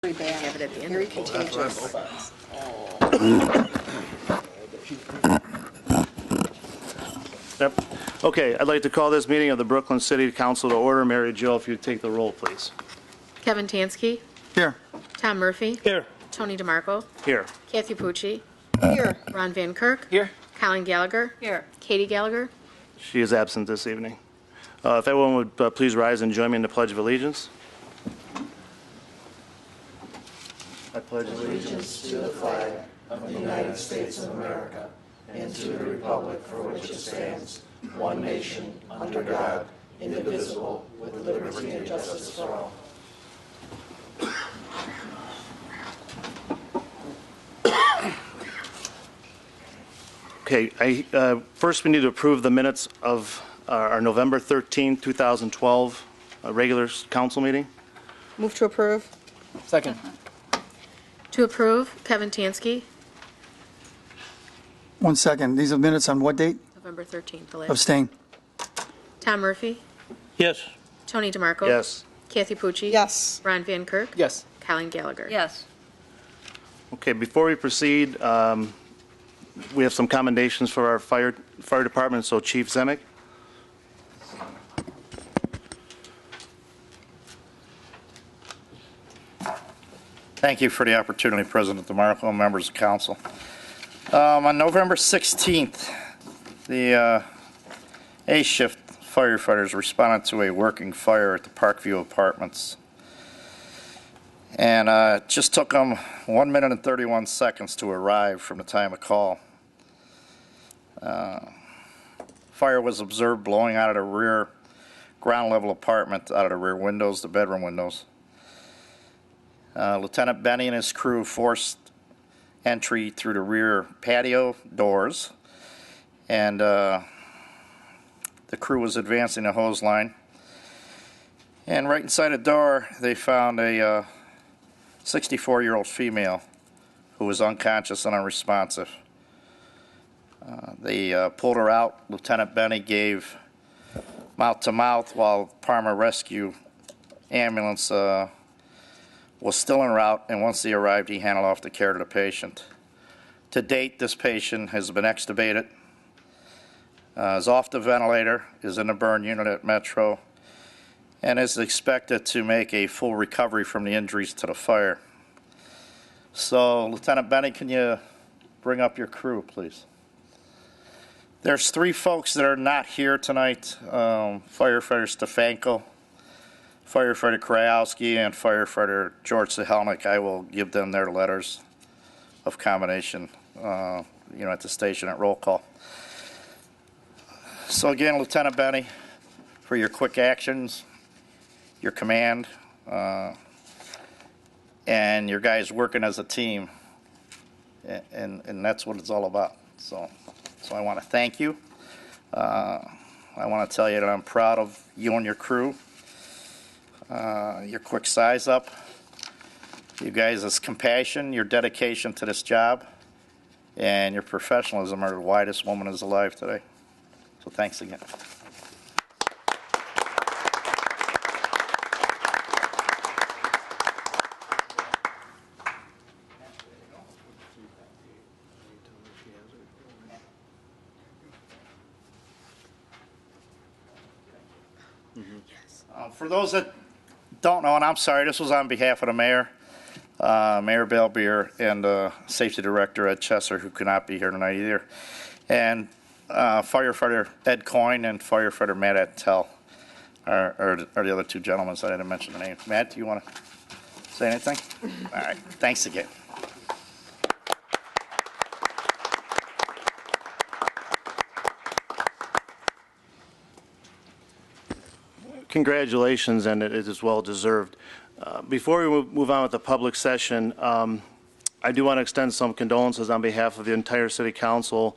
Very bad, very contagious. Yep. Okay, I'd like to call this meeting of the Brooklyn City Council to order. Mary Jo, if you'd take the roll, please. Kevin Tansky. Here. Tom Murphy. Here. Tony DeMarco. Here. Kathy Pucci. Here, Ron Van Kirk. Here. Colin Gallagher. here. Katie Gallagher. She is absent this evening. If everyone would please rise and join me in the Pledge of Allegiance. I pledge allegiance To the flag of the United States of America and to the republic for which it stands, one nation, under God, indivisible, with liberty and justice for all. Okay, first we need to approve the minutes of our November 13, 2012 regular council meeting. Move to approve. Second. To approve, Kevin Tansky. 1 second. These are minutes on what date? November 13th, the last. Abstain. Tom Murphy. Yes. Tony DeMarco. Yes. Kathy Pucci. Yes. Ron Van Kirk. Yes. Colin Gallagher. Yes. Okay, before we proceed, we have some commendations for our fire department, so Chief Zemek. Thank you for the opportunity, President DeMarco and members of council. On November 16th, the A shift firefighters responded to a working fire at the Parkview Apartments. And it just took them 1 minute and 31 seconds to arrive from the time of call. Fire was observed blowing out of the rear ground level apartment, out of the rear windows, the bedroom windows. Lieutenant Benny and his crew forced entry through the rear patio doors, and the crew was advancing the hose line. And right inside the door, they found a 64-year-old female who was unconscious and unresponsive. They pulled her out. Lieutenant Benny gave mouth-to-mouth while Parma Rescue ambulance was still en route, and once they arrived, he handed off the care to the patient. To date, this patient has been extubated, is off the ventilator, is in the burn unit at Metro, and is expected to make a full recovery from the injuries to the fire. So, Lieutenant Benny, can you bring up your crew, please? There's 3 folks that are not here tonight, firefighter Stefanko, firefighter Krajowski, and firefighter George Sahelnik. I will give them their letters of commendation, at the station at roll call. So again, Lieutenant Benny, for your quick actions, your command, and your guys working as a team, and that's what it's all about. So I want to thank you. I want to tell you that I'm proud of you and your crew. Your quick size up, you guys' compassion, your dedication to this job, and your professionalism are why this woman is alive today. So thanks again. For those that don't know, and I'm sorry, this was on behalf of the mayor, Mayor Balbier, and Safety Director Ed Chesser, who could not be here tonight either, and firefighter Ed Coyne and firefighter Matt Attell are the other 2 gentlemen that I didn't mention the name. Matt, do you want to say anything? All right, thanks again. Congratulations, and it is well deserved. Before we move on with the public session, I do want to extend some condolences on behalf of the entire City Council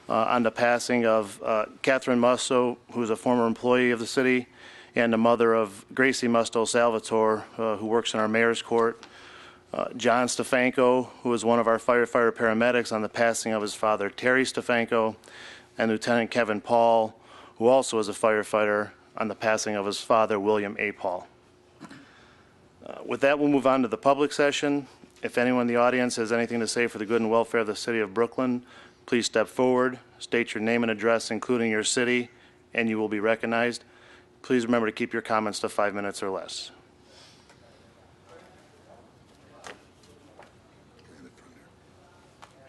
on the passing of Catherine Musto, who is a former employee of the city, and the mother of Gracie Musto Salvatore, who works in our mayor's court. John Stefanko, who is one of our firefighter paramedics, on the passing of his father, Terry Stefanko, and Lieutenant Kevin Paul, who also is a firefighter, on the passing of his father, William A. Paul. With that, we'll move on to the public session. If anyone in the audience has anything to say for the good and welfare of the city of Brooklyn, please step forward, state your name and address, including your city, and you will be recognized. Please remember to keep your comments to 5 minutes or less.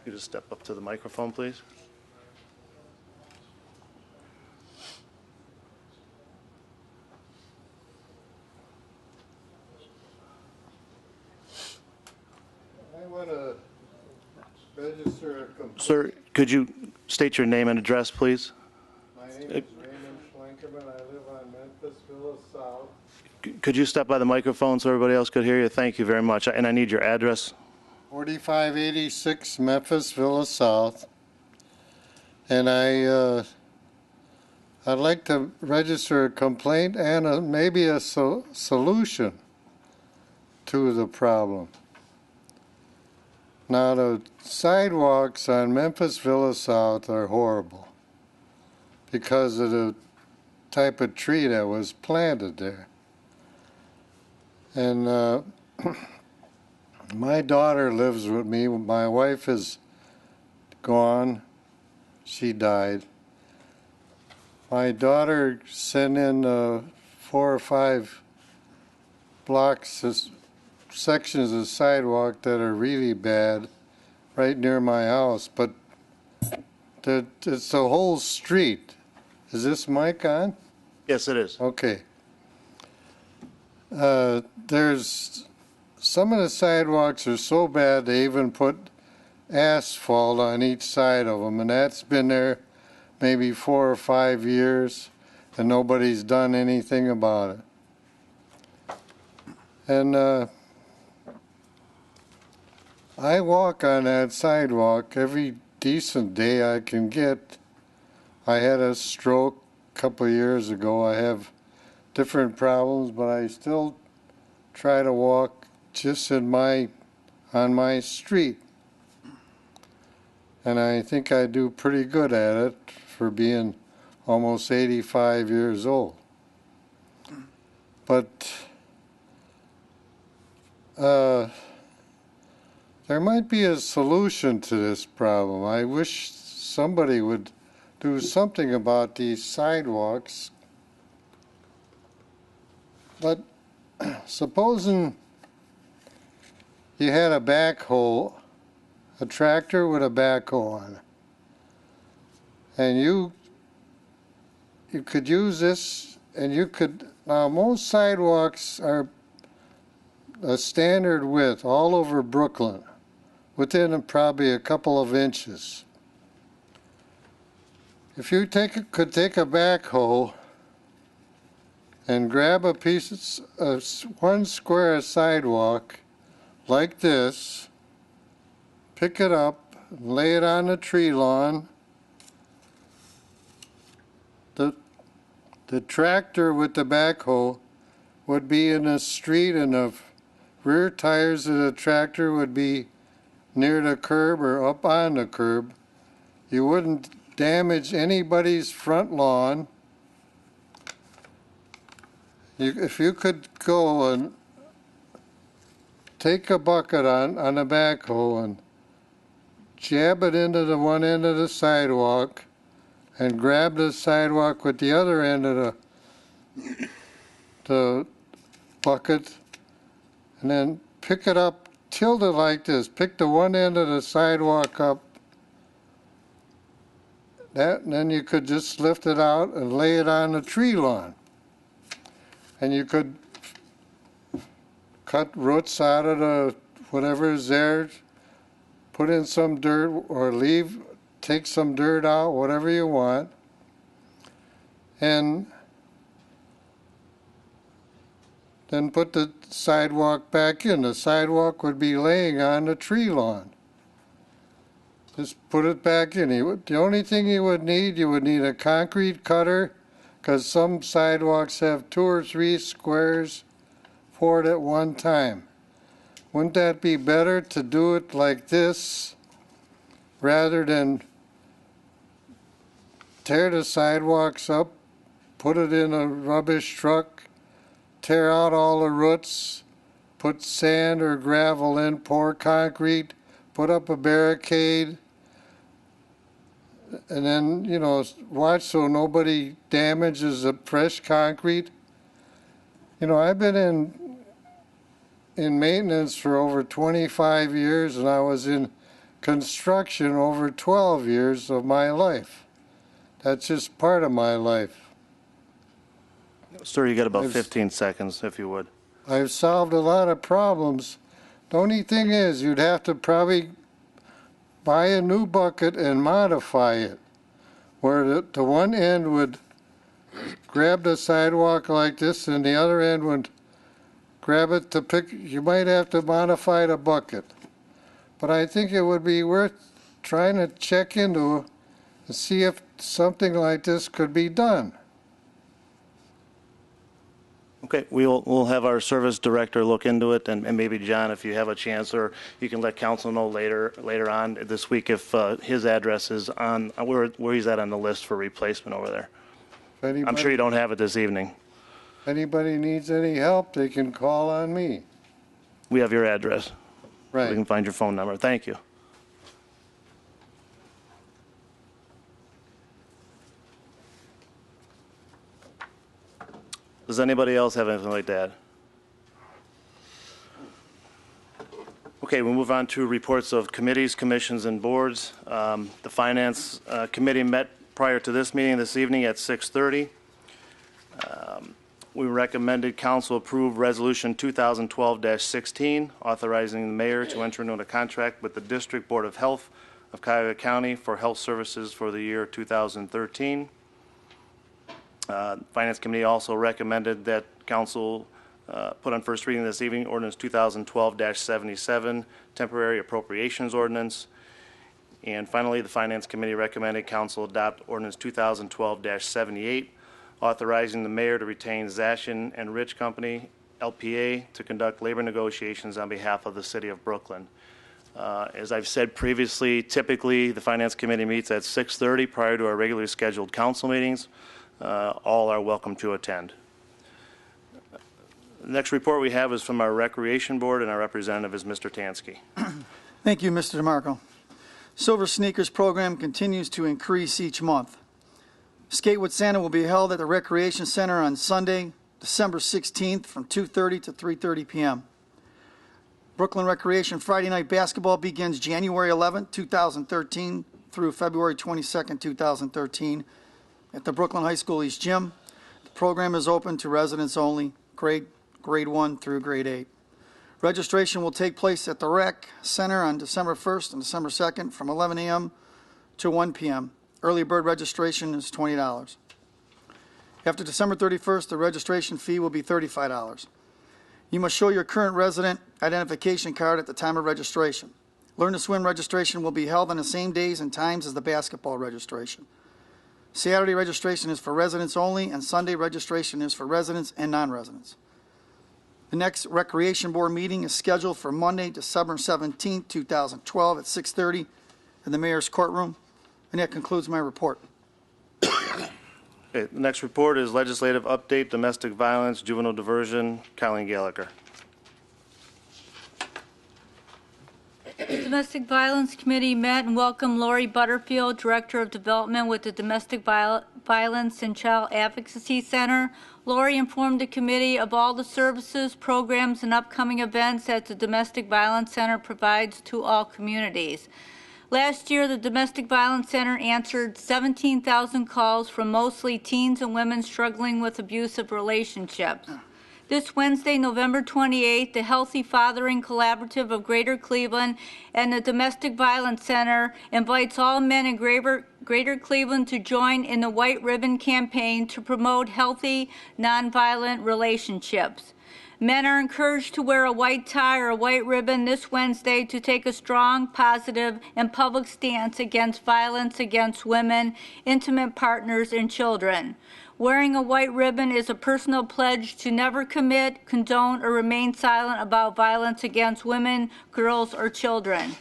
You just step up to the microphone, please. I want to register a complaint. Sir, could you state your name and address, please? My name is Raymond Schlenkerman. I live on Memphis Villa South. Could you step by the microphone so everybody else could hear you? Thank you very much. And I need your address. 4586 Memphis Villa South. And I'd like to register a complaint and maybe a solution to the problem. Now, the sidewalks on Memphis Villa South are horrible because of the type of tree that was planted there. And my daughter lives with me. My wife is gone. She died. My daughter sent in 4 or 5 blocks, sections of sidewalk that are really bad right near my house, but it's the whole street. Is this mic on? Yes, it is. Okay. There's some of the sidewalks are so bad they even put asphalt on each side of them, and that's been there maybe 4 or 5 years, and nobody's done anything about it. And I walk on that sidewalk every decent day I can get. I had a stroke a couple of years ago. I have different problems, but I still try to walk just on my street. And I think I do pretty good at it for being almost 85 years old. But there might be a solution to this problem. I wish somebody would do something about these sidewalks. But supposing you had a backhoe, a tractor with a backhoe on it, and you could use this, and you could, now most sidewalks are a standard width all over Brooklyn, within probably a couple of inches. If you could take a backhoe and grab a piece of 1 square of sidewalk like this, pick it up, lay it on the tree lawn. The tractor with the backhoe would be in the street, and the rear tires of the tractor would be near the curb or up on the curb. You wouldn't damage anybody's front lawn. If you could go and take a bucket on a backhoe and jab it into the one end of the sidewalk and grab the sidewalk with the other end of the bucket, and then pick it up, tilt it like this, pick the one end of the sidewalk up, and then you could just lift it out and lay it on the tree lawn. And you could cut roots out of the whatever is there, put in some dirt, or take some dirt out, whatever you want, and then put the sidewalk back in. The sidewalk would be laying on the tree lawn. Just put it back in. The only thing you would need a concrete cutter, because some sidewalks have 2 or 3 squares for it at one time. Wouldn't that be better to do it like this rather than tear the sidewalks up, put it in a rubbish truck, tear out all the roots, put sand or gravel in, pour concrete, put up a barricade, and then, you know, watch so nobody damages the fresh concrete. You know, I've been in maintenance for over 25 years, and I was in construction over 12 years of my life. That's just part of my life. Sir, you got about I've- 15 seconds, if you would. I've solved a lot of problems. The only thing is, you'd have to probably buy a new bucket and modify it, where the one end would grab the sidewalk like this and the other end would grab it to pick. You might have to modify the bucket. But I think it would be worth trying to check into and see if something like this could be done. Okay, we'll have our service director look into it, and maybe, John, if you have a chance, or you can let council know later on this week if his address is on, where he's at on the list for replacement over there. I'm sure you don't have it this evening. If anybody needs any help, they can call on me. We have your address. We Right. can find your phone number. Thank you. Does anybody else have anything like that? Okay, we'll move on to reports of committees, commissions, and boards. The Finance Committee met prior to this meeting this evening at 6:30. We recommended council approve Resolution 2012-16, authorizing the mayor to enter into a contract with the District Board of Health of Cuyahoga County for health services for the year 2013. Finance Committee also recommended that council put on first reading this evening ordinance 2012-77, temporary appropriations ordinance. And finally, the Finance Committee recommended council adopt ordinance 2012-78, authorizing the mayor to retain Zashin and Rich Company, LPA, to conduct labor negotiations on behalf of the city of Brooklyn. As I've said previously, typically the Finance Committee meets at 6:30 prior to our regularly scheduled council meetings. All are welcome to attend. The next report we have is from our Recreation Board, and our representative is Mr. Tansky. Thank you, Mr. DeMarco. Silver Sneakers program continues to increase each month. Skate with Santa will be held at the Recreation Center on Sunday, December 16th from 2:30 to 3:30 p.m. Brooklyn Recreation Friday Night Basketball begins January 11th, 2013 through February 22nd, 2013 at the Brooklyn High School East Gym. The program is open to residents only, grade 1 through grade 8. Registration will take place at the Rec Center on December 1st and December 2nd from 11 a.m. to 1 p.m. Early bird registration is $20. After December 31st, the registration fee will be $35. You must show your current resident identification card at the time of registration. Learn to Swim registration will be held on the same days and times as the basketball registration. Saturday registration is for residents only, and Sunday registration is for residents and non-residents. The next Recreation Board meeting is scheduled for Monday, December 17, 2012 at 6:30 in the Mayor's courtroom. And that concludes my report. Okay, the next report is legislative update, domestic violence, juvenile diversion. Colleen Gallagher. The Domestic Violence Committee met and welcomed Lori Butterfield, Director of Development with the Domestic Violence and Child Advocacy Center. Lori informed the committee of all the services, programs, and upcoming events that the Domestic Violence Center provides to all communities. Last year, the Domestic Violence Center answered 17,000 calls from mostly teens and women struggling with abusive relationships. This Wednesday, November 28th, the Healthy Fathering Collaborative of Greater Cleveland and the Domestic Violence Center invites all men in Greater Cleveland to join in the White Ribbon campaign to promote healthy, nonviolent relationships. Men are encouraged to wear a white tie or a white ribbon this Wednesday to take a strong, positive, and public stance against violence against women, intimate partners, and children. Wearing a white ribbon is a personal pledge to never commit, condone, or remain silent about violence against women, girls, or children.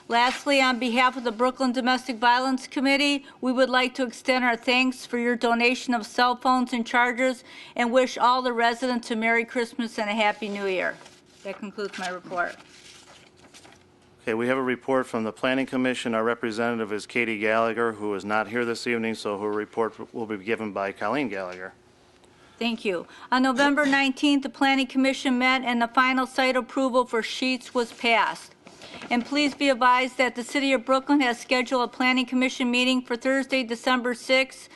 Lastly, on behalf of the Brooklyn Domestic Violence Committee, we would like to extend our thanks for your donation of cell phones and chargers and wish all the residents a Merry Christmas and a Happy New Year. That concludes my report. Okay, we have a report from the Planning Commission. Our representative is Katie Gallagher, who is not here this evening, so her report will be given by Colleen Gallagher. Thank you. On November 19th, the Planning Commission met and the final site approval for Sheets was passed. And please be advised that the City of Brooklyn has scheduled a Planning Commission meeting for Thursday, December 6th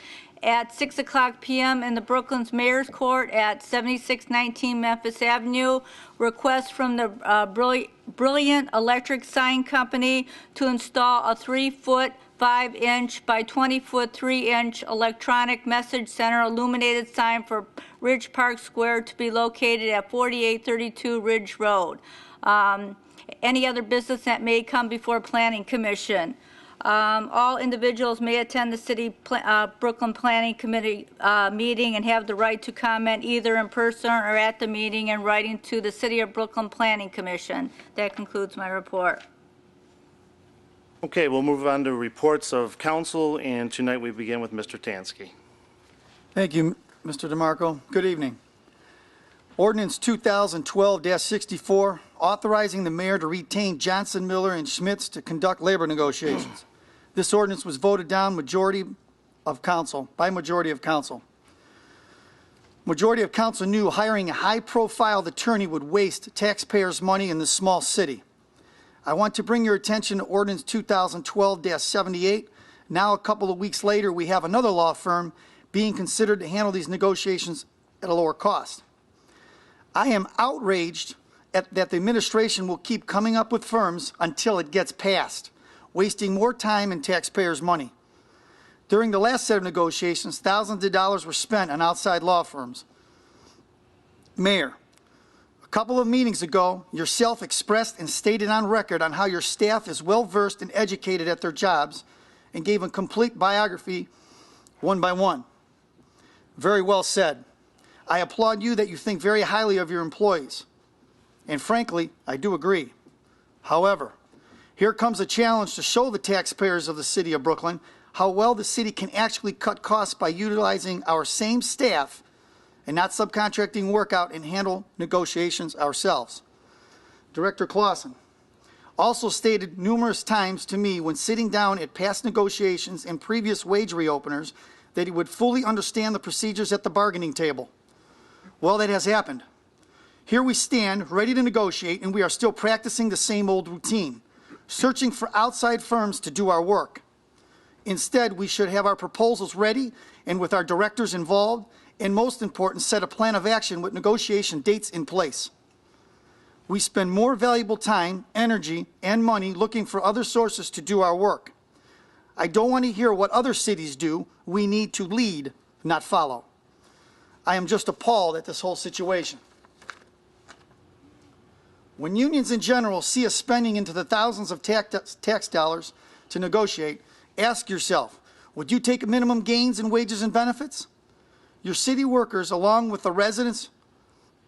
at 6 o'clock p.m. in the Brooklyn's Mayor's Court at 7619 Memphis Avenue. Request from the Brilliant Electric Sign Company to install a 3-foot 5-inch by 20-foot 3-inch electronic message center illuminated sign for Ridge Park Square to be located at 4832 Ridge Road. Any other business that may come before Planning Commission. All individuals may attend the City Brooklyn Planning Committee meeting and have the right to comment either in person or at the meeting in writing to the City of Brooklyn Planning Commission. That concludes my report. Okay, we'll move on to reports of council, and tonight we begin with Mr. Tansky. Thank you, Mr. DeMarco. Good evening. Ordinance 2012-64, authorizing the mayor to retain Johnson, Miller, and Schmitz to conduct labor negotiations. This ordinance was voted down by majority of council. Majority of council knew hiring a high-profile attorney would waste taxpayers' money in this small city. I want to bring your attention to Ordinance 2012-78. Now, a couple of weeks later, we have another law firm being considered to handle these negotiations at a lower cost. I am outraged that the administration will keep coming up with firms until it gets passed, wasting more time and taxpayers' money. During the last set of negotiations, thousands of dollars were spent on outside law firms. Mayor, a couple of meetings ago, yourself expressed and stated on record on how your staff is well-versed and educated at their jobs and gave a complete biography one by one. Very well said. I applaud you that you think very highly of your employees. And frankly, I do agree. However, here comes a challenge to show the taxpayers of the City of Brooklyn how well the city can actually cut costs by utilizing our same staff and not subcontracting work out and handle negotiations ourselves. Director Clausen also stated numerous times to me when sitting down at past negotiations and previous wage reopeners that he would fully understand the procedures at the bargaining table. Well, that has happened. Here we stand, ready to negotiate, and we are still practicing the same old routine, searching for outside firms to do our work. Instead, we should have our proposals ready and with our directors involved, and most important, set a plan of action with negotiation dates in place. We spend more valuable time, energy, and money looking for other sources to do our work. I don't want to hear what other cities do. We need to lead, not follow. I am just appalled at this whole situation. When unions in general see us spending into the thousands of tax dollars to negotiate, ask yourself, would you take minimum gains in wages and benefits? Your city workers, along with the residents,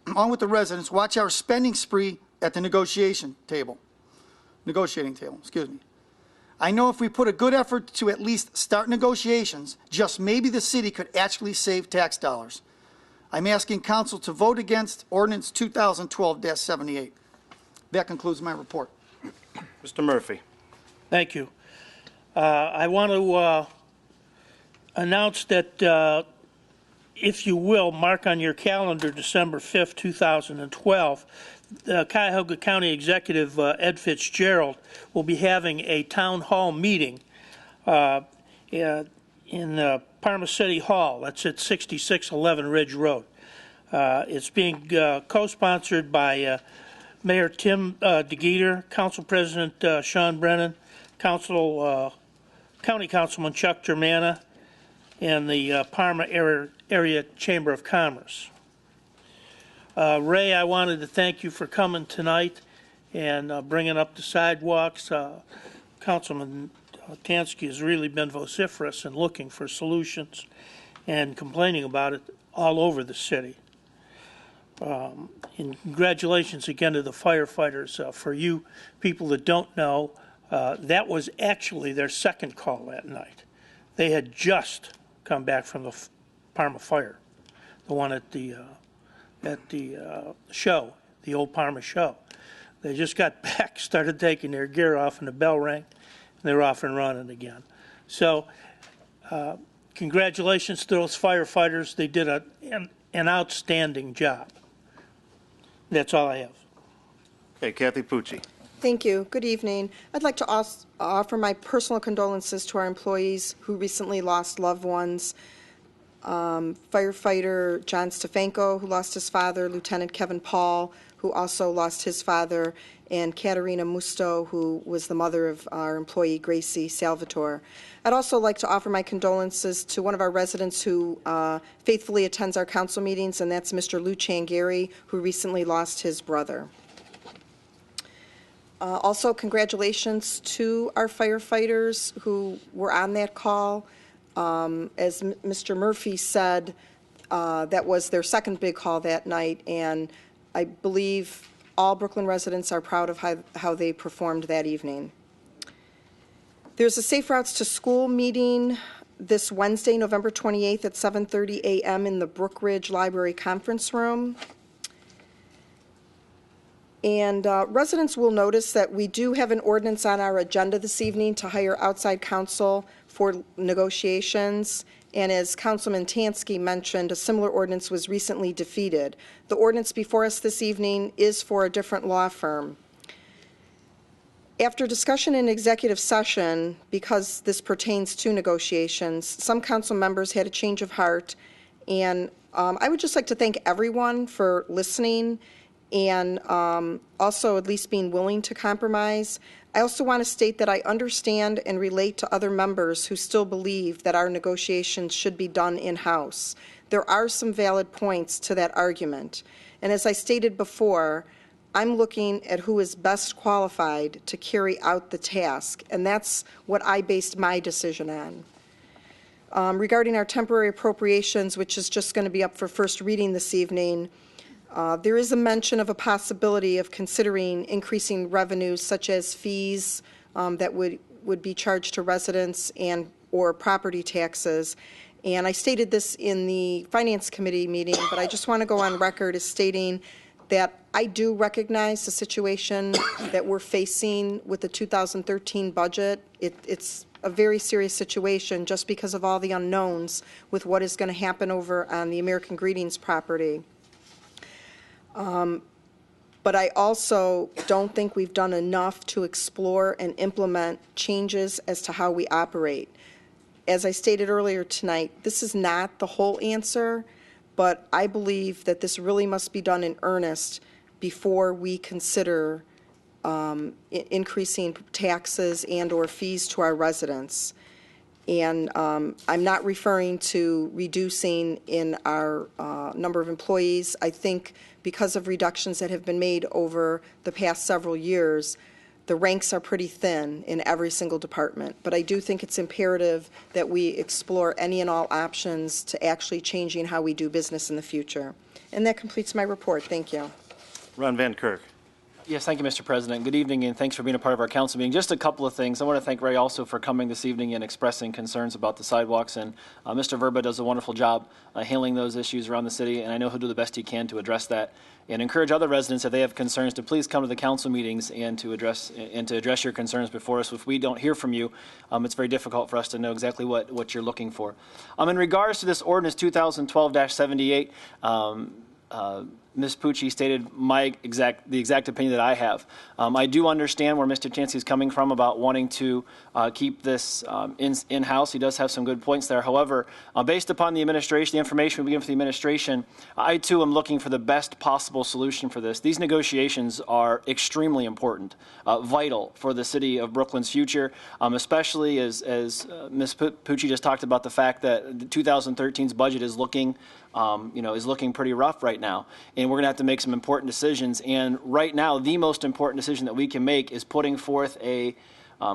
watch our spending spree at the negotiating table. I know if we put a good effort to at least start negotiations, just maybe the city could actually save tax dollars. I'm asking council to vote against Ordinance 2012-78. That concludes my report. Mr. Murphy. Thank you. I want to announce that, if you will, mark on your calendar December 5th, 2012, Cuyahoga County Executive Ed Fitzgerald will be having a town hall meeting in Parma City Hall. That's at 6611 Ridge Road. It's being co-sponsored by Mayor Tim DeGeeter, Council President Sean Brennan, County Councilman Chuck Germana, and the Parma Area Chamber of Commerce. Ray, I wanted to thank you for coming tonight and bringing up the sidewalks. Councilman Tansky has really been vociferous in looking for solutions and complaining about it all over the city. And congratulations again to the firefighters. For you people that don't know, that was actually their second call that night. They had just come back from the Parma fire, the one at the show the old Parma show. They just got back, started taking their gear off, and the bell rang, and they were off and running again. So congratulations to those firefighters. They did an outstanding job. That's all I have. Okay, Kathy Pucci. Thank you. Good evening. I'd like to offer my personal condolences to our employees who recently lost loved ones. Firefighter John Stefanko, who lost his father, Lieutenant Kevin Paul, who also lost his father, and Katerina Musto, who was the mother of our employee Gracie Salvatore. I'd also like to offer my condolences to one of our residents who faithfully attends our council meetings, and that's Mr. Lou Changari, who recently lost his brother. Also, congratulations to our firefighters who were on that call. As Mr. Murphy said, that was their second big call that night, and I believe all Brooklyn residents are proud of how they performed that evening. There's a Safe Routes to School meeting this Wednesday, November 28th at 7:30 a.m. in the Brookridge Library Conference Room. And residents will notice that we do have an ordinance on our agenda this evening to hire outside counsel for negotiations. And as Councilman Tansky mentioned, a similar ordinance was recently defeated. The ordinance before us this evening is for a different law firm. After discussion in executive session, because this pertains to negotiations, some council members had a change of heart. And I would just like to thank everyone for listening and also at least being willing to compromise. I also want to state that I understand and relate to other members who still believe that our negotiations should be done in-house. There are some valid points to that argument. And as I stated before, I'm looking at who is best qualified to carry out the task, and that's what I based my decision on. Regarding our temporary appropriations, which is just going to be up for first reading this evening, there is a mention of a possibility of considering increasing revenues such as fees that would be charged to residents and or property taxes. And I stated this in the Finance Committee meeting, but I just want to go on record as stating that I do recognize the situation that we're facing with the 2013 budget. It's a very serious situation just because of all the unknowns with what is going to happen over on the American Greetings property. But I also don't think we've done enough to explore and implement changes as to how we operate. As I stated earlier tonight, this is not the whole answer, but I believe that this really must be done in earnest before we consider increasing taxes and or fees to our residents. And I'm not referring to reducing in our number of employees. I think because of reductions that have been made over the past several years, the ranks are pretty thin in every single department. But I do think it's imperative that we explore any and all options to actually changing how we do business in the future. And that completes my report. Thank you. Ron Van Kirk. Yes, thank you, Mr. President. Good evening, and thanks for being a part of our council meeting. Just a couple of things. I want to thank Ray also for coming this evening and expressing concerns about the sidewalks. And Mr. Verba does a wonderful job handling those issues around the city, and I know he'll do the best he can to address that. And encourage other residents, if they have concerns, to please come to the council meetings and to address your concerns before us. If we don't hear from you, it's very difficult for us to know exactly what you're looking for. In regards to this ordinance 2012-78, Ms. Pucci stated the exact opinion that I have. I do understand where Mr. Tansky is coming from about wanting to keep this in-house. He does have some good points there. However, based upon the administration, the information we give from the administration, I too am looking for the best possible solution for this. These negotiations are extremely important, vital for the city of Brooklyn's future, especially as Ms. Pucci just talked about the fact that 2013's budget is looking pretty rough right now. And we're going to have to make some important decisions. And right now, the most important decision that we can make is putting forth a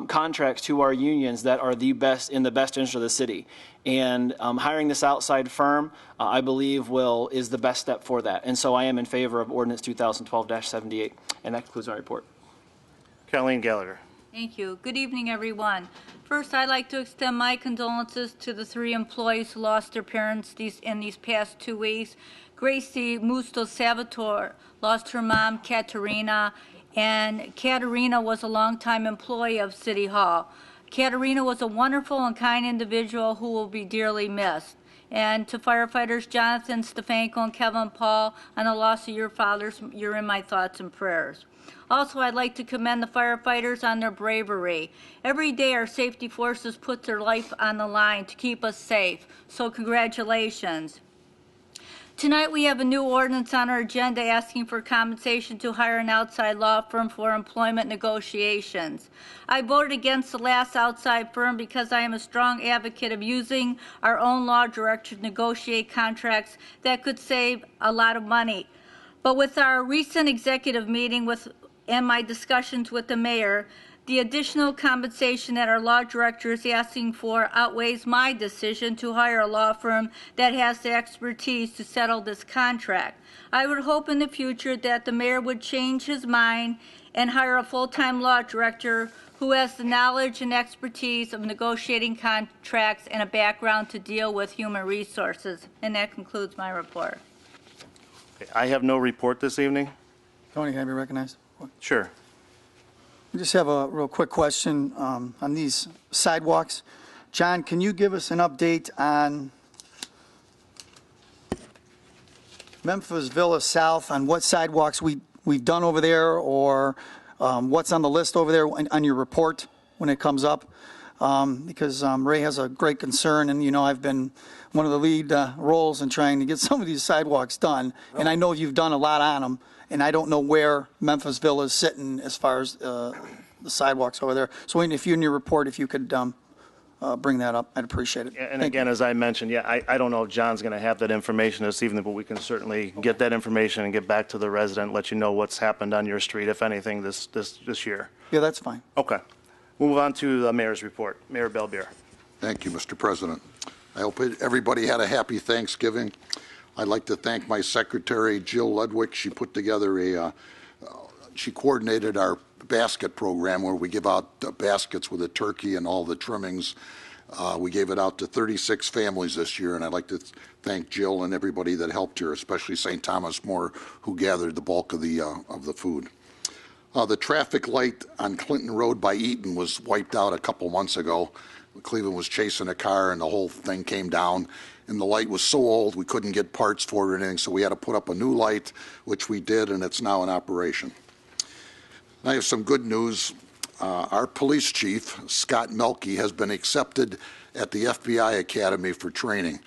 contracts to our unions that are the best in the best interest of the city. And hiring this outside firm, I believe, is the best step for that. And so I am in favor of Ordinance 2012-78. And that concludes my report. Colleen Gallagher. Thank you. Good evening, everyone. First, I'd like to extend my condolences to the 3 employees who lost their parents in these past 2 weeks. Gracie Musto Salvatore lost her mom, Katerina, and Katerina was a longtime employee of City Hall. Katerina was a wonderful and kind individual who will be dearly missed. And to firefighters Jonathan, Stefanko, and Kevin Paul, on the loss of your fathers, you're in my thoughts and prayers. Also, I'd like to commend the firefighters on their bravery. Every day, our safety forces put their life on the line to keep us safe, so congratulations. Tonight, we have a new ordinance on our agenda asking for compensation to hire an outside law firm for employment negotiations. I voted against the last outside firm because I am a strong advocate of using our own law director to negotiate contracts that could save a lot of money. But with our recent executive meeting and my discussions with the mayor, the additional compensation that our law director is asking for outweighs my decision to hire a law firm that has the expertise to settle this contract. I would hope in the future that the mayor would change his mind and hire a full-time law director who has the knowledge and expertise of negotiating contracts and a background to deal with human resources. And that concludes my report. I have no report this evening. Tony, can I be recognized? Sure. I just have a real quick question on these sidewalks. John, can you give us an update on Memphis Villa South, on what sidewalks we've done over there, or what's on the list over there on your report when it comes up? Because Ray has a great concern, and I've been one of the lead roles in trying to get some of these sidewalks done, and I know you've done a lot on them. And I don't know where Memphis Villa is sitting as far as the sidewalks over there. So if you in your report, if you could bring that up, I'd appreciate it. And again, as I mentioned, I don't know if John's going to have that information this evening, but we can certainly get that information and get back to the resident, let you know what's happened on your street, if anything, this year. Yeah, that's fine. Okay. We'll move on to the mayor's report. Mayor Belbier. Thank you, Mr. President. I hope everybody had a happy Thanksgiving. I'd like to thank my secretary, Jill Ludwig. She put together she coordinated our basket program where we give out baskets with a turkey and all the trimmings. We gave it out to 36 families this year, and I'd like to thank Jill and everybody that helped her, especially St. Thomas More, who gathered the bulk of the food. The traffic light on Clinton Road by Eaton was wiped out a couple months ago. Cleveland was chasing a car, and the whole thing came down. And the light was so old we couldn't get parts for it or anything, so we had to put up a new light, which we did, and it's now in operation. I have some good news. Our police chief, Scott Melke, has been accepted at the FBI Academy for training.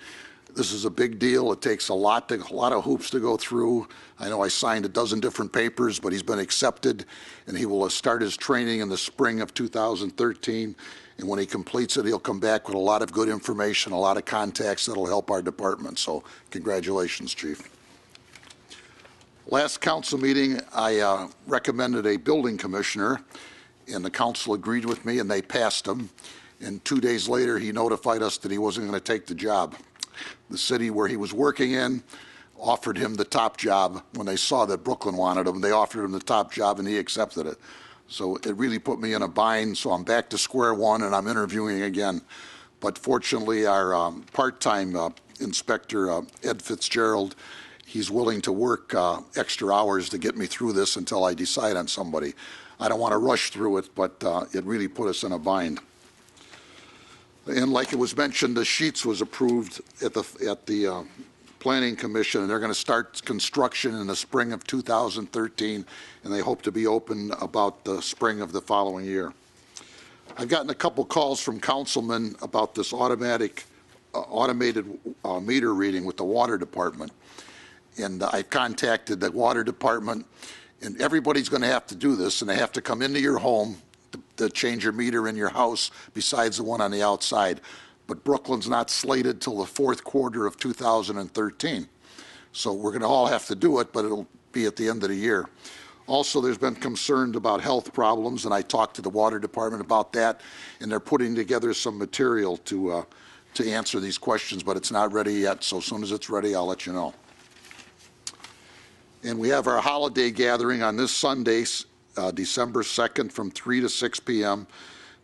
This is a big deal. It takes a lot of hoops to go through. I know I signed a dozen different papers, but he's been accepted, and he will start his training in the spring of 2013. And when he completes it, he'll come back with a lot of good information, a lot of contacts that'll help our department. So congratulations, Chief. Last council meeting, I recommended a building commissioner, and the council agreed with me, and they passed him. And 2 days later, he notified us that he wasn't going to take the job. The city where he was working in offered him the top job. When they saw that Brooklyn wanted him, they offered him the top job, and he accepted it. So it really put me in a bind, so I'm back to square one, and I'm interviewing again. But fortunately, our part-time inspector, Ed Fitzgerald, he's willing to work extra hours to get me through this until I decide on somebody. I don't want to rush through it, but it really put us in a bind. And like it was mentioned, the Sheets was approved at the Planning Commission, and they're going to start construction in the spring of 2013, and they hope to be open about the spring of the following year. I've gotten a couple calls from councilmen about this automated meter reading with the water department, and I've contacted the water department, and everybody's going to have to do this, and they have to come into your home to change your meter in your house besides the one on the outside. But Brooklyn's not slated till the fourth quarter of 2013. So we're going to all have to do it, but it'll be at the end of the year. Also, there's been concern about health problems, and I talked to the water department about that, and they're putting together some material to answer these questions, but it's not ready yet. So as soon as it's ready, I'll let you know. And we have our holiday gathering on this Sunday, December 2nd from 3 to 6 p.m.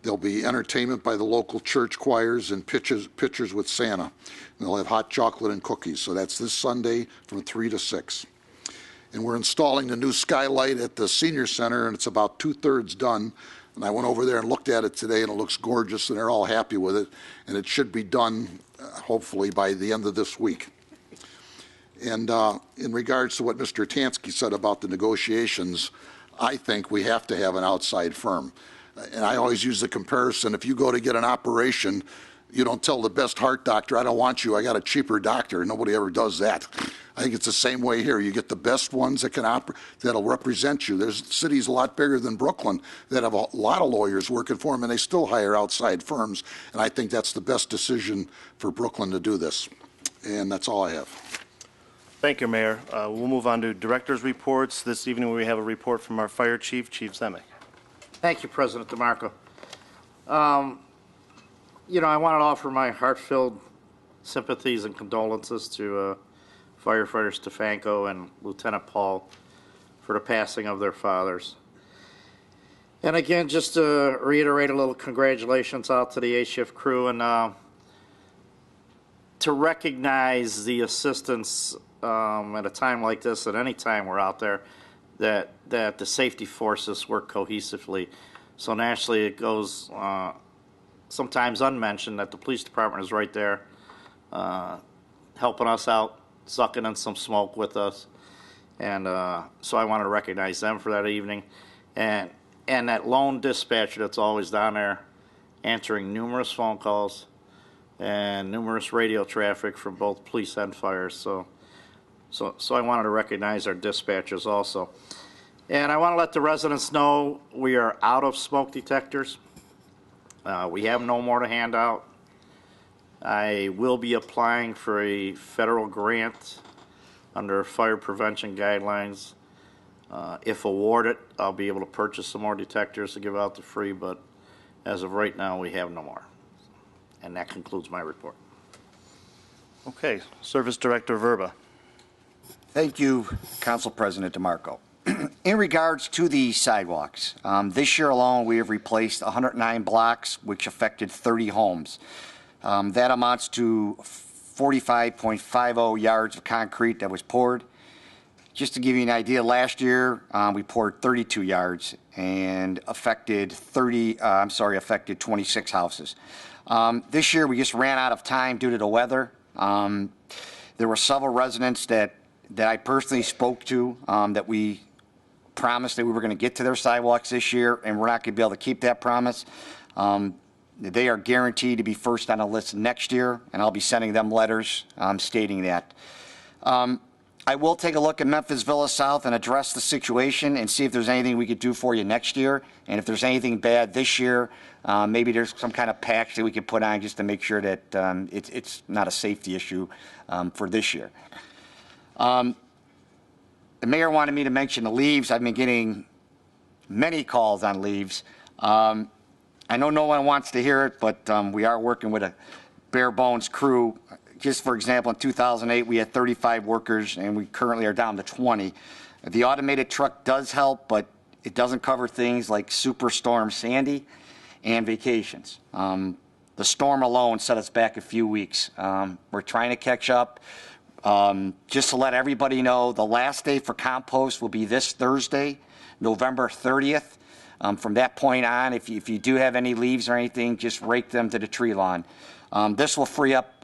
There'll be entertainment by the local church choirs and pictures with Santa. And they'll have hot chocolate and cookies. So that's this Sunday from 3 to 6. And we're installing the new skylight at the senior center, and it's about 2/3 done. And I went over there and looked at it today, and it looks gorgeous, and they're all happy with it. And it should be done, hopefully, by the end of this week. And in regards to what Mr. Tansky said about the negotiations, I think we have to have an outside firm. And I always use the comparison, if you go to get an operation, you don't tell the best heart doctor, I don't want you, I got a cheaper doctor. Nobody ever does that. I think it's the same way here. You get the best ones that that'll represent you. There's cities a lot bigger than Brooklyn that have a lot of lawyers working for them, and they still hire outside firms. And I think that's the best decision for Brooklyn to do this. And that's all I have. Thank you, Mayor. We'll move on to director's reports. This evening we have a report from our fire chief, Chief Zemek. Thank you, President DeMarco. I want to offer my heart-filled sympathies and condolences to firefighter Stefanko and Lieutenant Paul for the passing of their fathers. And again, just to reiterate a little congratulations out to the A-shift crew and to recognize the assistance at a time like this, at any time we're out there, that the safety forces work cohesively. So nationally it goes sometimes unmentioned that the police department is right there helping us out, sucking in some smoke with us. And so I wanted to recognize them for that evening. And that lone dispatcher that's always down there answering numerous phone calls and numerous radio traffic from both police and fire. So I wanted to recognize our dispatchers also. And I want to let the residents know we are out of smoke detectors. We have no more to hand out. I will be applying for a federal grant under fire prevention guidelines. If awarded, I'll be able to purchase some more detectors to give out for free, but as of right now, we have no more. And that concludes my report. Okay, Service Director Verba. Thank you, Council President DeMarco. In regards to the sidewalks, this year alone we have replaced 109 blocks, which affected 30 homes. That amounts to 45.50 yards of concrete that was poured. Just to give you an idea, last year we poured 32 yards and affected 26 houses. This year we just ran out of time due to the weather. There were several residents that I personally spoke to that we promised that we were going to get to their sidewalks this year, and we're not going to be able to keep that promise. They are guaranteed to be first on the list next year, and I'll be sending them letters stating that. I will take a look at Memphis Villa South and address the situation and see if there's anything we could do for you next year. And if there's anything bad this year, maybe there's some kind of patch that we can put on just to make sure that it's not a safety issue for this year. The mayor wanted me to mention the leaves. I've been getting many calls on leaves. I know no one wants to hear it, but we are working with a bare bones crew. Just for example, in 2008, we had 35 workers, and we currently are down to 20. The automated truck does help, but it doesn't cover things like Superstorm Sandy and vacations. The storm alone set us back a few weeks. We're trying to catch up. Just to let everybody know, the last day for compost will be this Thursday, November 30th. From that point on, if you do have any leaves or anything, just rake them to the tree lawn. This will free up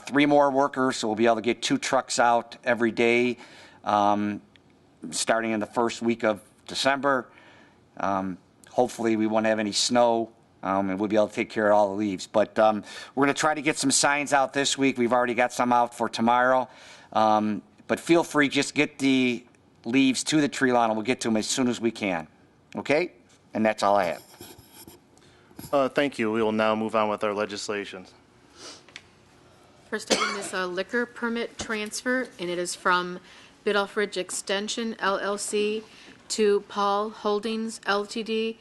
3 more workers, so we'll be able to get 2 trucks out every day, starting in the first week of December. Hopefully we won't have any snow, and we'll be able to take care of all the leaves. But we're going to try to get some signs out this week. We've already got some out for tomorrow. But feel free, just get the leaves to the tree lawn, and we'll get to them as soon as we can. Okay? And that's all I have. Thank you. We will now move on with our legislation. First item is a liquor permit transfer, and it is from Biddulph Ridge Extension LLC to Paul Holdings Ltd.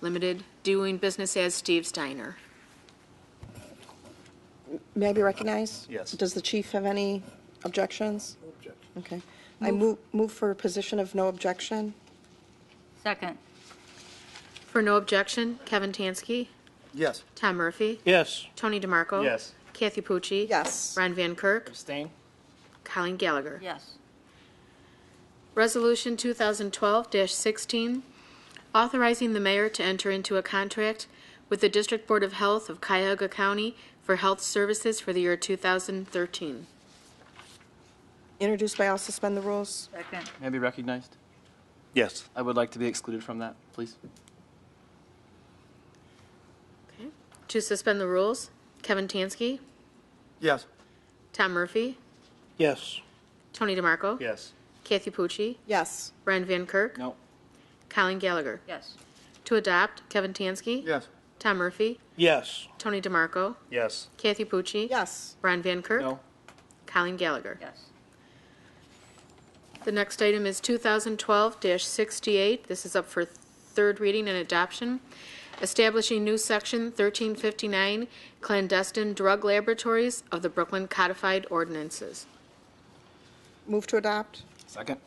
Limited, doing business as Steve's Diner. May I be recognized? Yes. Does the chief have any objections? No objection. Okay. I move for a position of no objection. Second. For no objection, Kevin Tansky, Yes. Tom Murphy, Yes. Tony DeMarco. Yes. Kathy Pucci. Yes. Ron Van Kirk, Abstain? Colleen Gallagher. Yes. Resolution 2012-16, authorizing the mayor to enter into a contract with the District Board of Health of Cuyahoga County for health services for the year 2013. Introduced by all, suspend the rules? Second. May I be recognized? Yes. I would like to be excluded from that, please. Okay. To suspend the rules, Kevin Tansky, Yes. Tom Murphy, Yes. Tony DeMarco. Yes. Kathy Pucci, Yes. Ron Van Kirk, No. Colleen Gallagher. Yes. To adopt, Kevin Tansky, Yes. Tom Murphy, Yes. Tony DeMarco, Yes. Kathy Pucci. Yes. Ron Van Kirk. No. Colleen Gallagher. Yes. The next item is 2012-68. This is up for third reading and adoption. Establishing new section 1359, clandestine drug laboratories of the Brooklyn Codified Ordinances. Move to adopt? Second?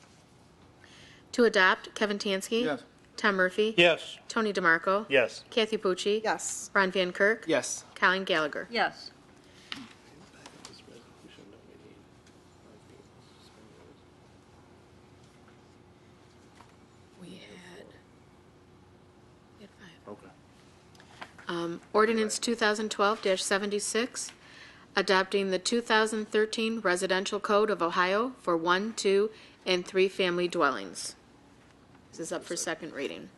To adopt, Kevin Tansky. Yes. Tom Murphy. Yes. Tony DeMarco. Yes. Kathy Pucci. Yes. Ron Van Kirk. Yes. Colleen Gallagher. Yes. We had five. Okay. Ordinance 2012-76, adopting the 2013 Residential Code of Ohio for 1, 2, and 3 family dwellings. This is up for second reading.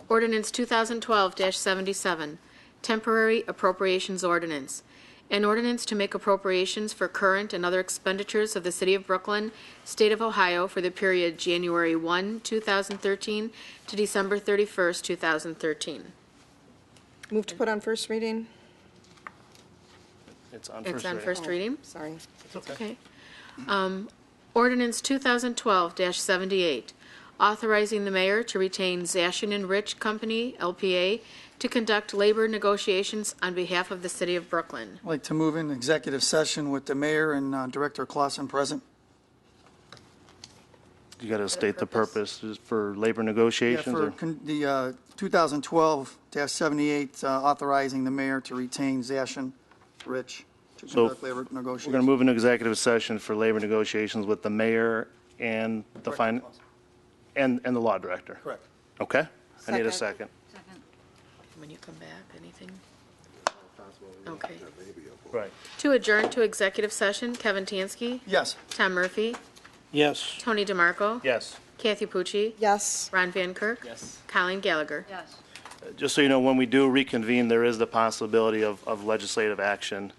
Ordinance 2012-77, temporary appropriations ordinance. An ordinance to make appropriations for current and other expenditures of the City of Brooklyn, State of Ohio for the period January 1, 2013 to December 31st, 2013. Move to put on first reading? It's on It's first on reading. first reading? Sorry. Okay. Ordinance 2012-78, authorizing the mayor to retain Zashin and Rich Company, LPA, to conduct labor negotiations on behalf of the City of Brooklyn. I'd like to move in executive session with the mayor and Director Clausen present. You got to state the purpose is for labor Yeah, negotiations? for or- the 2012-78, authorizing the mayor to retain Zashin Rich to So, conduct labor negotiations. We're going to move into executive session for labor negotiations with the mayor and the and the law director. Correct. Okay? I need a Second. second. Second. When you come back, anything? Okay. Right. To adjourn to executive session, Kevin Tansky, Yes. Tom Murphy, Yes. Tony DeMarco. Yes. Kathy Pucci. Yes. Ron Van Kirk. Yes. Colleen Gallagher. Yes. Just so you know, when we do reconvene, there is the possibility of legislative action